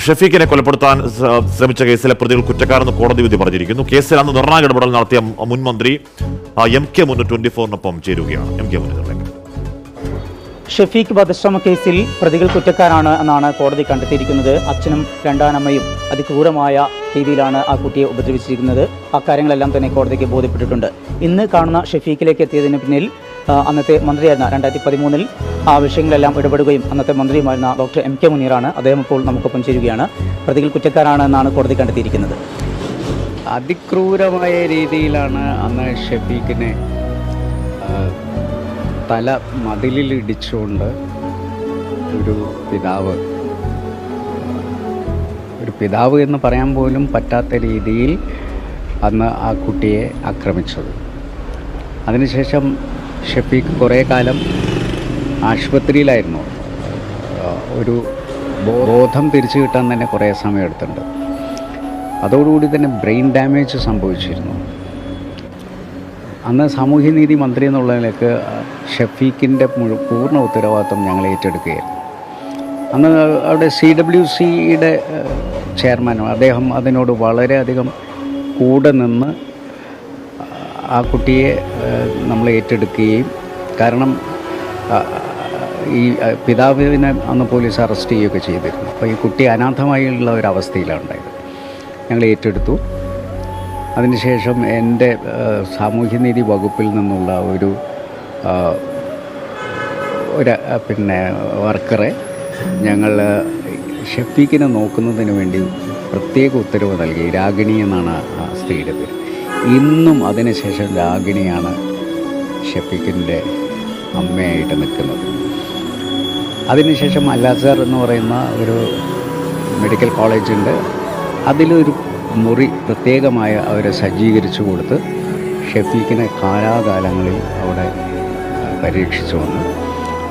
ഷഫീഖിനെ കൊലപ്പെടുത്താൻ ശ്രമിച്ച കേസിലെ പ്രതികൾ കുറ്റക്കാരെന്ന് കോടതി വിധി പറഞ്ഞിരിക്കുന്നു. കേസിൽ അന്ന് നിർണായക ഇടപെടൽ നടത്തിയ മുൻ മന്ത്രി എം.കെ. മുനീർ 24-നൊപ്പം ചേരുകയാണ്. എം.കെ. മുനീറിലേക്ക്. ഷഫീഖ് വധശ്രമ കേസിൽ പ്രതികൾ കുറ്റക്കാരാണ് എന്നാണ് കോടതി കണ്ടെത്തിയിരിക്കുന്നത്. അച്ഛനും രണ്ടാനമ്മയും അതിക്രൂരമായ രീതിയിലാണ് ആ കുട്ടിയെ ഉപദ്രവിച്ചിരിക്കുന്നത്. അക്കാര്യങ്ങളെല്ലാം തന്നെ കോടതിക്ക് ബോധ്യപ്പെട്ടിട്ടുണ്ട്. ഇന്ന് കാണുന്ന ഷഫീഖിലേക്ക് എത്തിയതിന് പിന്നിൽ അന്നത്തെ മന്ത്രിയായിരുന്ന 2013 ആ വിഷയങ്ങളെല്ലാം ഇടപെടുകയും അന്നത്തെ മന്ത്രിയുമായിരുന്ന ഡോക്ടർ എം.കെ. മുനീറാണ്. അദ്ദേഹം ഇപ്പോൾ നമുക്കൊപ്പം ചേരുകയാണ്. പ്രതികൾ കുറ്റക്കാരാണ് എന്നാണ് കോടതി കണ്ടെത്തിയിരിക്കുന്നത്. അതിക്രൂരമായ രീതിയിലാണ് അന്ന് ഷഫീഖിനെ തല മതിലിലിടിച്ചുകൊണ്ട് ഒരു പിതാവ് എന്ന് പറയാൻ പോലും പറ്റാത്ത രീതിയിൽ അന്ന് ആ കുട്ടിയെ ആക്രമിച്ചത്. അതിനുശേഷം ഷഫീഖ് കുറേ കാലം ആശുപത്രിയിലായിരുന്നു. ഒരു ബോധം തിരിച്ചു കിട്ടാൻ തന്നെ കുറേ സമയമെടുത്തിട്ടുണ്ട്. അതോടുകൂടി തന്നെ ബ്രെയിൻ ഡാമേജ് സംഭവിച്ചിരുന്നു. അന്ന് സാമൂഹ്യനീതി മന്ത്രി എന്നുള്ളതിലേക്ക് ഷഫീഖിൻ്റെ പൂർണ്ണ ഉത്തരവാദിത്വം ഞങ്ങൾ ഏറ്റെടുക്കുകയായിരുന്നു. അന്ന് അവിടെ CWCയുടെ ചെയർമാനും അദ്ദേഹം അതിനോട് വളരെയധികം കൂടെ നിന്ന് ആ കുട്ടിയെ നമ്മൾ ഏറ്റെടുക്കുകയും, കാരണം ഈ പിതാവിനെ അന്ന് പോലീസ് അറസ്റ്റ് ചെയ്യുകയൊക്കെ ചെയ്തിരുന്നു. അപ്പോൾ ഈ കുട്ടി അനാഥമായുള്ള ഒരവസ്ഥയിലാണ് ഉണ്ടായത്. ഞങ്ങൾ ഏറ്റെടുത്തു. അതിനുശേഷം എൻ്റെ സാമൂഹ്യനീതി വകുപ്പിൽ നിന്നുള്ള ഒരു വർക്കറെ ഞങ്ങൾ ഷഫീഖിനെ നോക്കുന്നതിന് വേണ്ടി പ്രത്യേക ഉത്തരവ് നൽകി. രാഗിണി എന്നാണ് ആ സ്ത്രീയുടെ പേര്. ഇന്നും അതിനുശേഷം രാഗിണിയാണ് ഷഫീഖിൻ്റെ അമ്മയായിട്ട് നിൽക്കുന്നത്. അതിനുശേഷം അൽ-അസ്ഹർ എന്ന് പറയുന്ന ഒരു മെഡിക്കൽ കോളേജുണ്ട്. അതിലൊരു മുറി പ്രത്യേകമായ അവരെ സജ്ജീകരിച്ചു കൊടുത്ത് ഷഫീഖിനെ കാലാകാലങ്ങളിൽ അവിടെ പരീക്ഷിച്ചു വന്ന്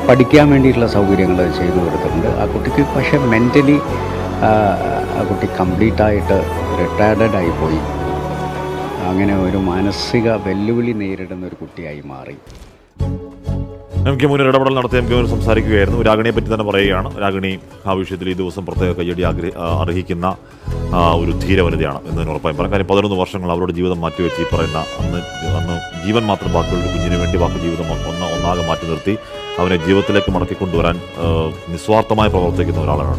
പഠിക്കാൻ വേണ്ടിയിട്ടുള്ള സൗകര്യങ്ങൾ ചെയ്തു കൊടുത്തിട്ടുണ്ട്. ആ കുട്ടിക്ക് പക്ഷേ മെൻ്റലി ആ കുട്ടി കംപ്ലീറ്റായിട്ട് റിട്ടയർഡായിപ്പോയി. അങ്ങനെ ഒരു മാനസിക വെല്ലുവിളി നേരിടുന്ന ഒരു കുട്ടിയായി മാറി. എം.കെ. മുനീർ ഇടപെടൽ നടത്തി എം.കെ. മുനീർ സംസാരിക്കുകയായിരുന്നു. രാഗിണിയെ പറ്റി തന്നെ പറയുകയാണ്. രാഗിണി ആ വിഷയത്തിൽ ഈ ദിവസം പ്രത്യേക കയ്യടി അർഹിക്കുന്ന ഒരു ധീരവനിതയാണ് എന്നതിന് ഉറപ്പായും പറയാം. കാര്യം 11 വർഷങ്ങൾ അവരുടെ ജീവിതം മാറ്റിവെച്ച് ഈ പറയുന്ന അന്ന് ജീവൻ മാത്രം ബാക്കിയുള്ള ഒരു കുഞ്ഞിന് വേണ്ടി ബാക്കി ജീവിതം ഒന്നാകെ മാറ്റി നിർത്തി അവനെ ജീവിതത്തിലേക്ക് മടക്കിക്കൊണ്ടുവരാൻ നിസ്വാർത്ഥമായി പ്രവർത്തിക്കുന്ന ഒരാളാണ്.